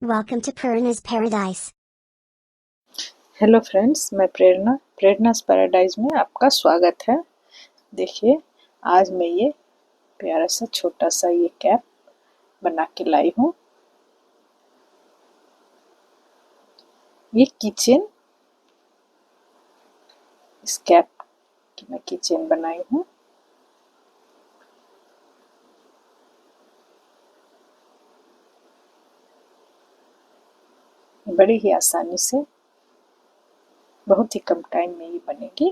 Welcome to Purna's Paradise. Hello friends, मैं प्रेरणास paradise में आपका स्वागत है। देखिए, आज मैं ये प्यारा सा छोटा सा ये कैप बना के लाई हूँ। ये कीचेन, इस कैप की मैं कीचेन बनाई हूँ। बड़ी ही आसानी से, बहुत ही कम टाइम में ये बनेगी।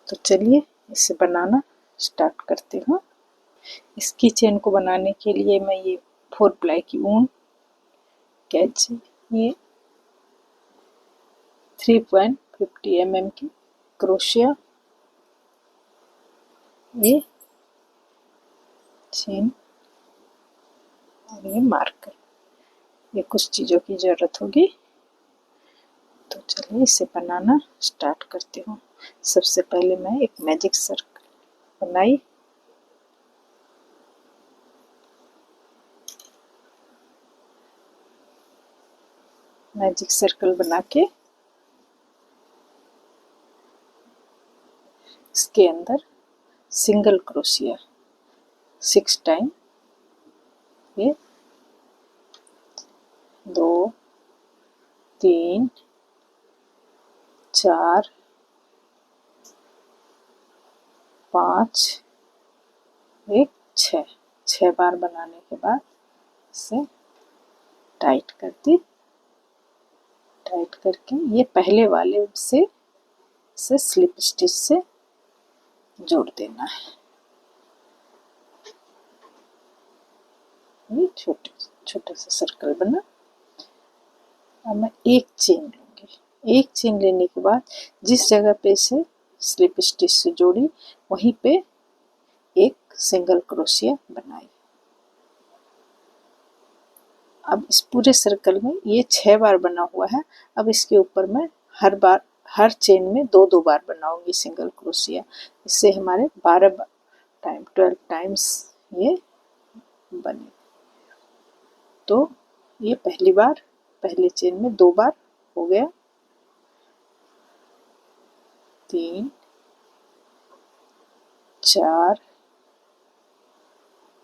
तो चलिए इसे बनाना स्टार्ट करती हूँ। इस कीचेन को बनाने के लिए मैं ये 4 प्लाई की ऊन, कैच, ये 3.50 mm की क्रोशिया, ये चेन और ये मार्कर, ये कुछ चीज़ों की ज़रूरत होगी। तो चलिए इसे बनाना स्टार्ट करती हूँ। सबसे पहले मैं एक मैजिक सर्कल बनाई। मैजिक सर्कल बना के इसके अंदर सिंगल क्रोशिया 6 टाइम, ये 2 3 4 5 एक 6 बार बनाने के बाद इसे टाइट कर दी। टाइट करके ये पहले वाले से इसे स्लिप स्टिच से जोड़ देना है। ये छोटा सा सर्कल बना। अब मैं एक चेन लूँगी। एक चेन लेने के बाद जिस जगह पे इसे स्लिप स्टिच से जोड़ी, वहीं पे एक सिंगल क्रोशिया बनाई। अब इस पूरे सर्कल में ये 6 बार बना हुआ है। अब इसके ऊपर मैं हर चेन में 2-2 बार बनाऊंगी सिंगल क्रोशिया। इससे हमारे 12 टाइम्स ये बने। तो ये पहली बार, पहले चेन में 2 बार हो गया, 3 4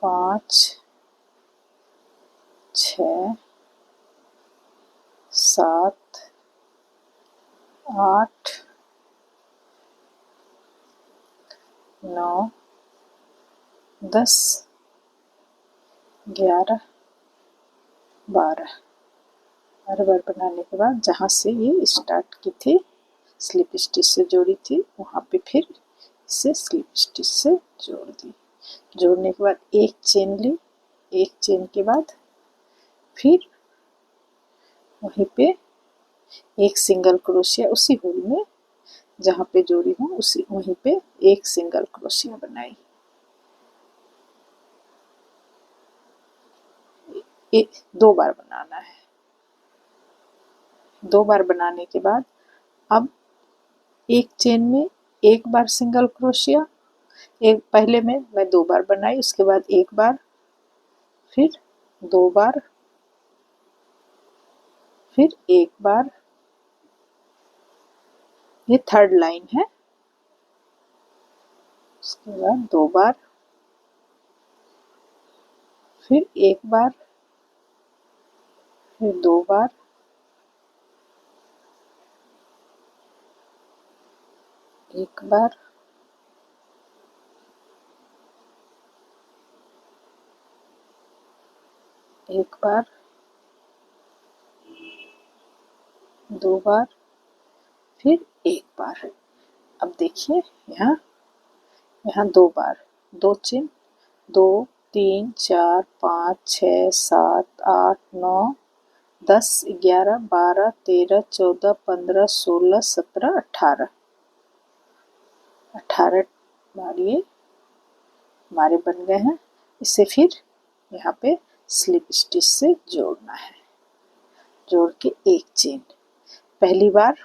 5 6 7 8 9 10 11 12 हर बार बनाने के बाद जहाँ से ये स्टार्ट की थी, स्लिप स्टिच से जोड़ी थी, वहाँ पे फिर इसे स्लिप स्टिच से जोड़ दी। जोड़ने के बाद एक चेन ली। एक चेन के बाद फिर वहीं पे एक सिंगल क्रोशिया, उसी होल में जहाँ पे जोड़ी हूँ उसी वहीं पे एक सिंगल क्रोशिया बनाई। एक 2 बार बनाना है। 2 बार बनाने के बाद अब एक चेन में एक बार सिंगल क्रोशिया, एक पहले में मैं 2 बार बनाई, उसके बाद एक बार, फिर 2 बार, फिर एक बार। ये थर्ड लाइन है। उसके बाद 2 बार, फिर एक बार, फिर 2 बार, एक बार, एक बार, 2 बार, फिर एक बार। अब देखिए यहाँ यहाँ 2 बार, 2 चेन, 2 3 4 5 6 7 8 9 10 11 12 13 14 15 16 17 18 बार ये हमारे बन गए हैं। इसे फिर यहाँ पे स्लिप स्टिच से जोड़ना है। जोड़ के एक चेन, पहली बार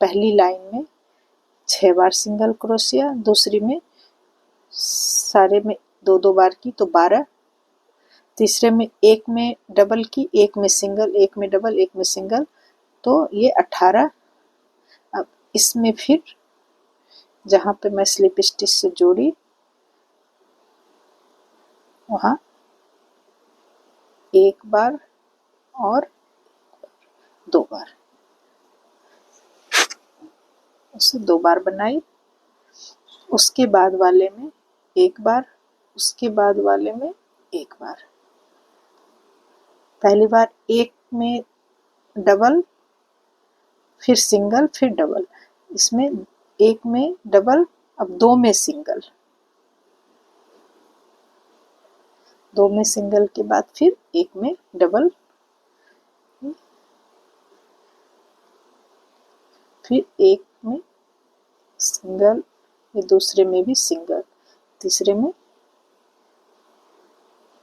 पहली लाइन में 6 बार सिंगल क्रोशिया, दूसरी में सारे में 2-2 बार की तो 12, तीसरे में एक में डबल की, एक में सिंगल, एक में डबल, एक में सिंगल, तो ये 18। अब इसमें फिर जहाँ पे मैं स्लिप स्टिच से जोड़ी वहाँ एक बार और 2 बार, उसे 2 बार बनाई। उसके बाद वाले में एक बार, उसके बाद वाले में एक बार। पहली बार एक में डबल, फिर सिंगल, फिर डबल। इसमें एक में डबल, अब 2 में सिंगल, 2 में सिंगल के बाद फिर एक में डबल, फिर एक में सिंगल, ये दूसरे में भी सिंगल, तीसरे में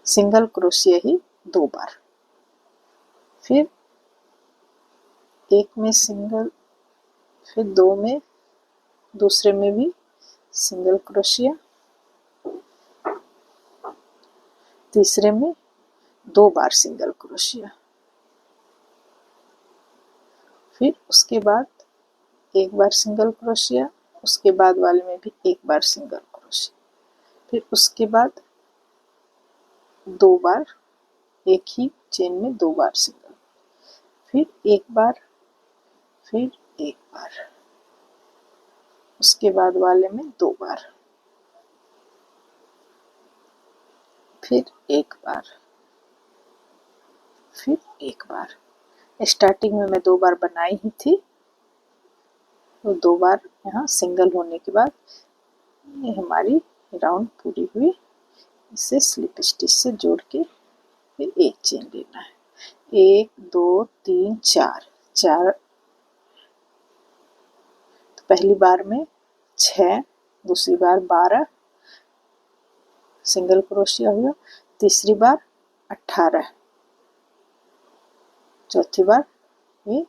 सिंगल क्रोशिया ही 2 बार, फिर एक में सिंगल, फिर 2 में, दूसरे में भी सिंगल क्रोशिया, तीसरे में 2 बार सिंगल क्रोशिया, फिर उसके बाद एक बार सिंगल क्रोशिया, उसके बाद वाले में भी एक बार सिंगल क्रोशिया, फिर उसके बाद 2 बार, एक ही चेन में 2 बार सिंगल, फिर एक बार, फिर एक बार, उसके बाद वाले में 2 बार, फिर एक बार, फिर एक बार। स्टार्टिंग में मैं 2 बार बनाई ही थी, तो 2 बार यहाँ सिंगल होने के बाद ये हमारी राउंड पूरी हुई। इसे स्लिप स्टिच से जोड़ के फिर एक चेन लेना है, 1 2 3 4 4। तो पहली बार में 6, दूसरी बार 12 सिंगल क्रोशिया हुआ, तीसरी बार 18, चौथी बार ये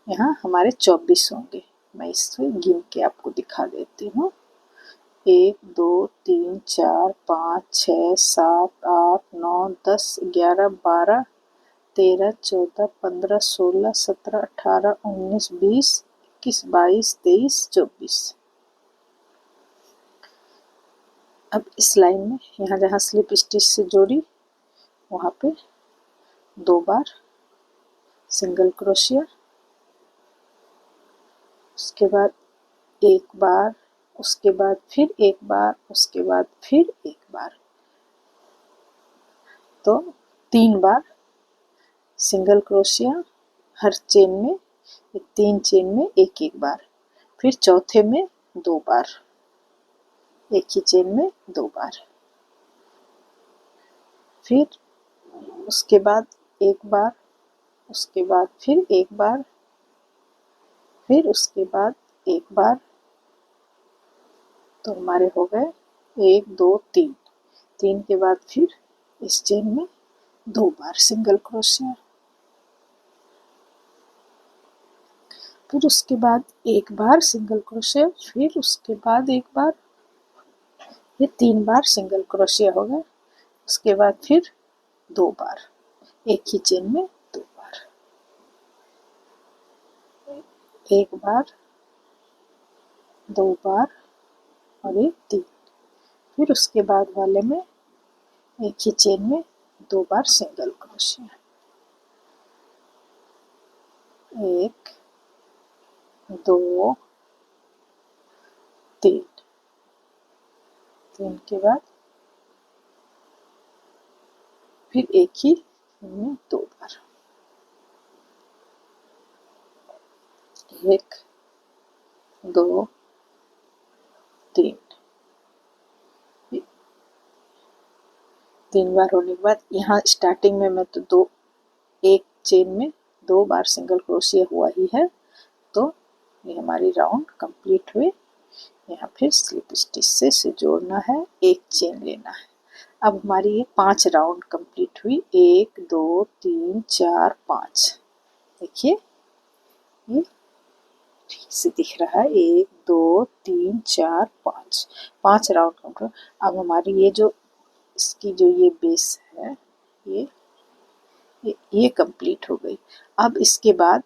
यहाँ हमारे 24 होंगे। मैं इसे गिन के आपको दिखा देती हूँ। 1 2 3 4 5 6 7 8 9 10 11 12 13 14 15 16 17 18 19 20 21 22 23 24। अब इस लाइन में यहाँ जहाँ स्लिप स्टिच से जोड़ी वहाँ पे 2 बार सिंगल क्रोशिया, उसके बाद एक बार, उसके बाद फिर एक बार, उसके बाद फिर एक बार, तो 3 बार सिंगल क्रोशिया हर चेन में, 3 चेन में एक एक बार, फिर चौथे में 2 बार, एक ही चेन में 2 बार, फिर उसके बाद एक बार, उसके बाद फिर एक बार, फिर उसके बाद एक बार। तो हमारे हो गए 1 2 3, 3 के बाद फिर इस चेन में 2 बार सिंगल क्रोशिया, फिर उसके बाद एक बार सिंगल क्रोशिया, फिर उसके बाद एक बार, ये 3 बार सिंगल क्रोशिया हो गए। उसके बाद फिर 2 बार, एक ही चेन में 2 बार, एक बार, 2 बार और एक 3, फिर उसके बाद वाले में एक ही चेन में 2 बार सिंगल क्रोशिया, 1 2 3, 3 के बाद फिर एक ही में 2 बार, 1 2 3, 3 बार होने के बाद यहाँ स्टार्टिंग में मैं तो एक चेन में 2 बार सिंगल क्रोशिया हुआ ही है, तो ये हमारी राउंड कंप्लीट हुई। यहाँ फिर स्लिप स्टिच से जोड़ना है, एक चेन लेना है। अब हमारी ये 5 राउंड कंप्लीट हुई, 1 2 3 4 5। देखिए ये ठीक से दिख रहा है, 1 2 3 4 5 राउंड कंप्लीट। अब हमारी ये जो इसकी जो ये बेस है, ये कंप्लीट हो गई। अब इसके बाद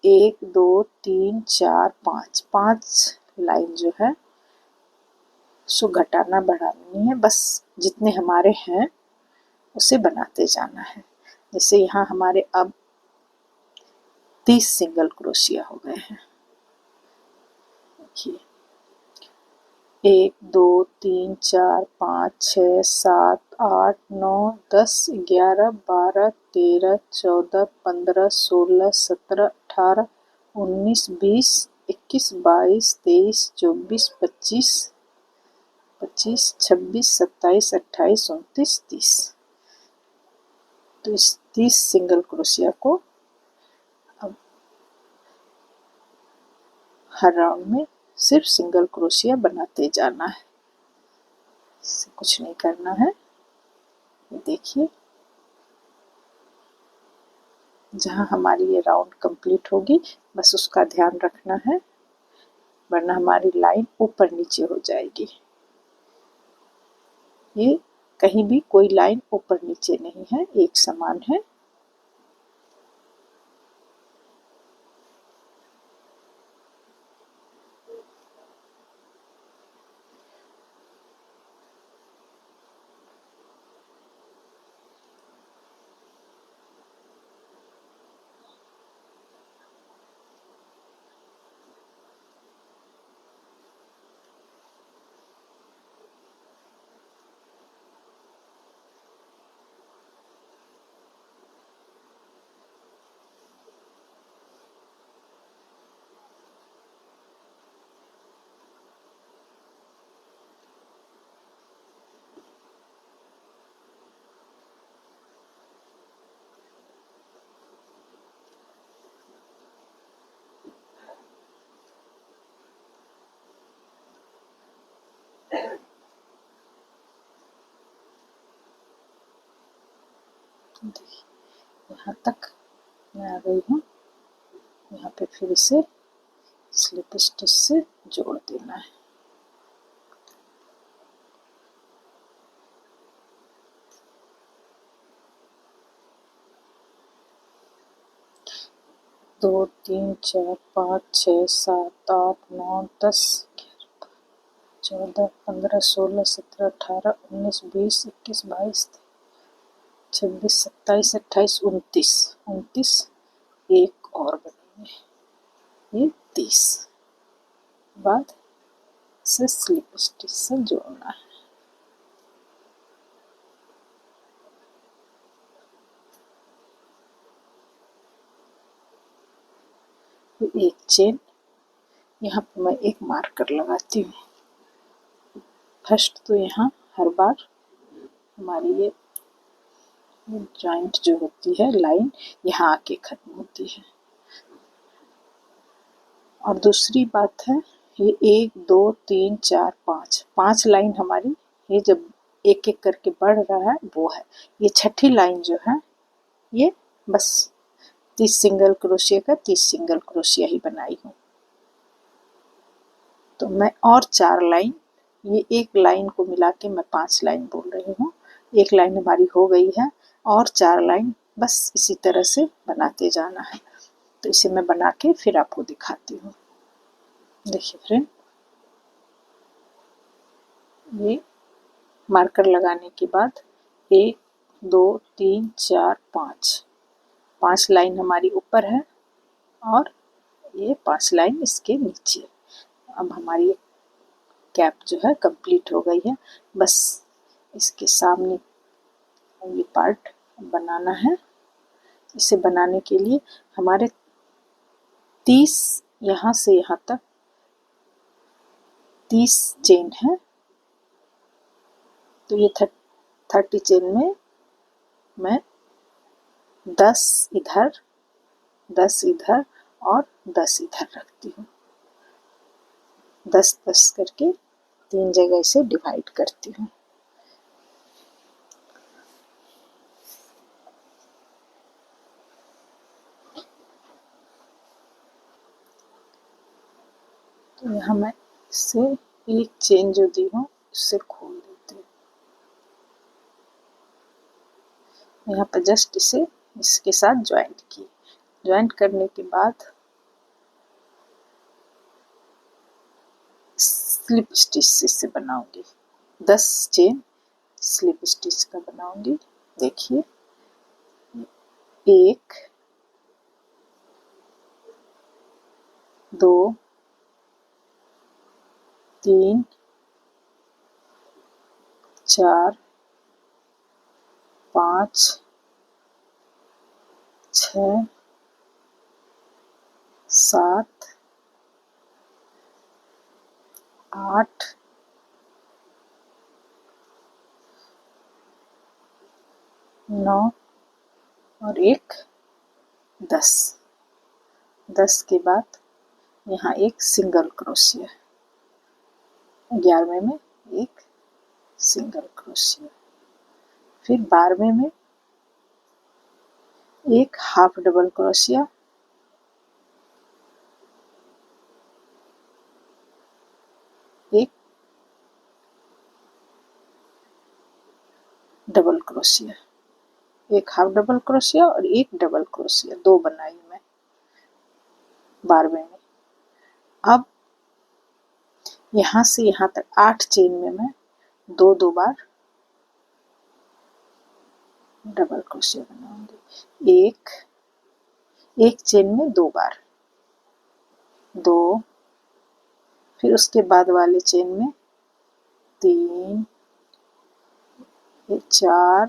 1 2 3 4 5 5 लाइन जो है सो घटाना बढ़ाना नहीं है, बस जितने हमारे हैं उसे बनाते जाना है। जैसे यहाँ हमारे अब 30 सिंगल क्रोशिया हो गए हैं। देखिए 1 2 3 4 5 6 7 8 9 10 11 12 13 14 15 16 17 18 19 20 21 22 23 24 25 26 27 28 29 30। तो इस 30 सिंगल क्रोशिया को अब हर राउंड में सिर्फ सिंगल क्रोशिया बनाते जाना है, इससे कुछ नहीं करना है। देखिए जहाँ हमारी ये राउंड कंप्लीट होगी बस उसका ध्यान रखना है, वरना हमारी लाइन ऊपर नीचे हो जाएगी। ये कहीं भी कोई लाइन ऊपर नीचे नहीं है, एक समान है। यहाँ तक मैं आ गई हूँ। यहाँ पे फिर इसे स्लिप स्टिच से जोड़ देना है। दो 3 4 5 6 7 8 9 10 14 15 16 17 18 19 20 21 22 26 27 28 29 29 एक और बनेंगे, ये 30 बाद से स्लिप स्टिच से जोड़ना है। एक चेन यहाँ पर मैं एक मार्कर लगाती हूँ। फर्स्ट तो यहाँ हर बार हमारी ये जॉइंट जो होती है लाइन यहाँ आके खत्म होती है। और दूसरी बात है ये 1 2 3 4 5 5 लाइन हमारी ये जब एक एक करके बढ़ रहा है वो है। ये छठी लाइन जो है ये बस 30 सिंगल क्रोशिया का 30 सिंगल क्रोशिया ही बनाई हूँ। तो मैं और 4 लाइन, ये एक लाइन को मिला के मैं 5 लाइन बोल रही हूँ। एक लाइन हमारी हो गई है और 4 लाइन बस इसी तरह से बनाते जाना है। तो इसे मैं बना के फिर आपको दिखाती हूँ। देखिए फ्रेंड, ये मार्कर लगाने के बाद 1 2 3 4 5 5 लाइन हमारी ऊपर है और ये 5 लाइन इसके नीचे। अब हमारी कैप जो है कंप्लीट हो गई है। बस इसके सामने ये पार्ट बनाना है। इसे बनाने के लिए हमारे 30 यहाँ से यहाँ तक 30 चेन है। तो ये 30 चेन में मैं 10 इधर 10 इधर और 10 इधर रखती हूँ। 10 10 करके 3 जगह से डिवाइड करती हूँ। तो यहाँ मैं इससे एक चेन जो दी हूँ उससे खोल देती हूँ। यहाँ पर जस्ट इसे इसके साथ ज्वाइंट की। ज्वाइंट करने के बाद स्लिप स्टिच से बनाऊंगी। 10 चेन स्लिप स्टिच का बनाऊंगी। देखिए 1 2 3 4 5 6 7 8 9 और एक 10। 10 के बाद यहाँ एक सिंगल क्रोशिया, 11वें में एक सिंगल क्रोशिया, फिर 12वें में एक हाफ डबल क्रोशिया, एक डबल क्रोशिया, एक हाफ डबल क्रोशिया और एक डबल क्रोशिया, 2 बनाई मैं 12वें में। अब यहाँ से यहाँ तक 8 चेन में मैं 2 बार डबल क्रोशिया बनाऊंगी। एक चेन में 2 बार, 2, फिर उसके बाद वाले चेन में 3, 4,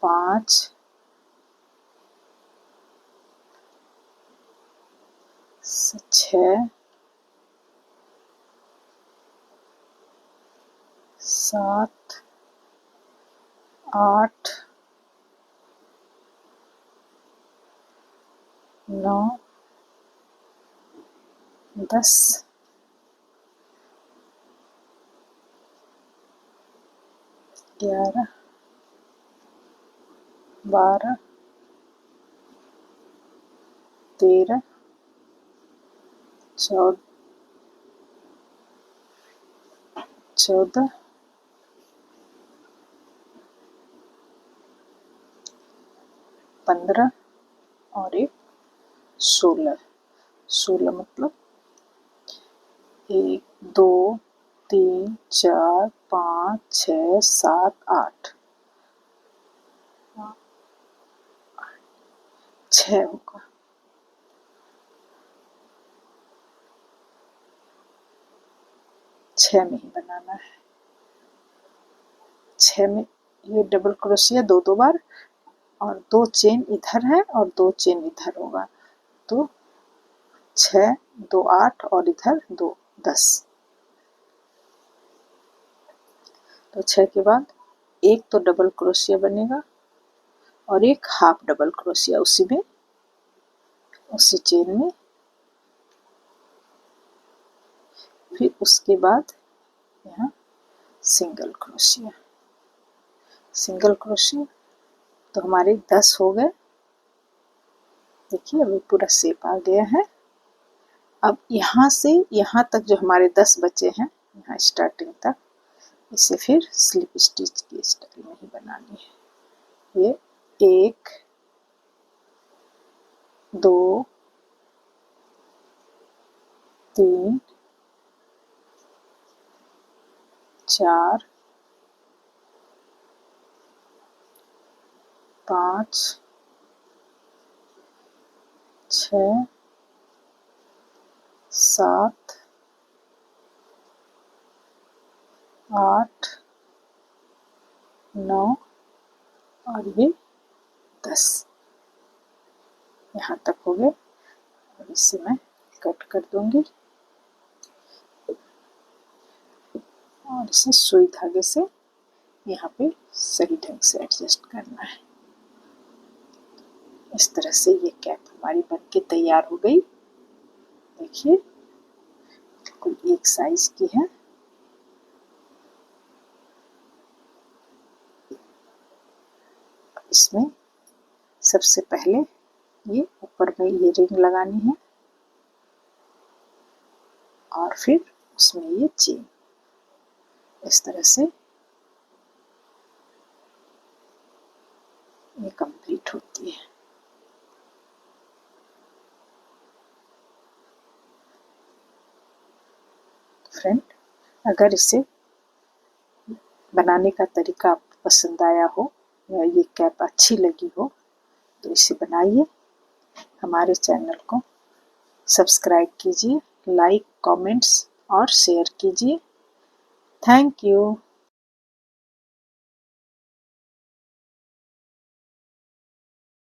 5, 6, 7, 8, 9, 10, 11, 12, 13, 14, 15 और एक 16। 16 मतलब 1 2 3 4 5 6 7 8, 6 होगा। 6 में ही बनाना है। 6 में ये डबल क्रोशिया 2 बार और 2 चेन इधर है और 2 चेन इधर होगा, तो 6 2 8 और इधर 2 10। तो 6 के बाद एक तो डबल क्रोशिया बनेगा और एक हाफ डबल क्रोशिया उसी में, उसी चेन में। फिर उसके बाद यहाँ सिंगल क्रोशिया, सिंगल क्रोशिया, तो हमारे 10 हो गए। देखिए अभी पूरा शेप आ गया है। अब यहाँ से यहाँ तक जो हमारे 10 बचे हैं, यहाँ स्टार्टिंग तक, इसे फिर स्लिप स्टिच की स्टाइल में ही बनानी है। ये 1 2 3 4 5 6 7 8 9 और ये 10। यहाँ तक हो गए। और इसे मैं कट कर दूंगी और इसे सुई धागे से यहाँ पे सही ढंग से एडजस्ट करना है। इस तरह से ये कैप हमारी बनके तैयार हो गई। देखिए बिल्कुल एक साइज की है। इसमें सबसे पहले ये ऊपर में ये रिंग लगानी है और फिर उसमें ये चेन इस तरह से ये कंप्लीट होती है। फ्रेंड, अगर इसे बनाने का तरीका आपको पसंद आया हो या ये कैप अच्छी लगी हो तो इसे बनाइए। हमारे चैनल को सब्सक्राइब कीजिए, लाइक, कमेंट्स और शेयर कीजिए। Thank you.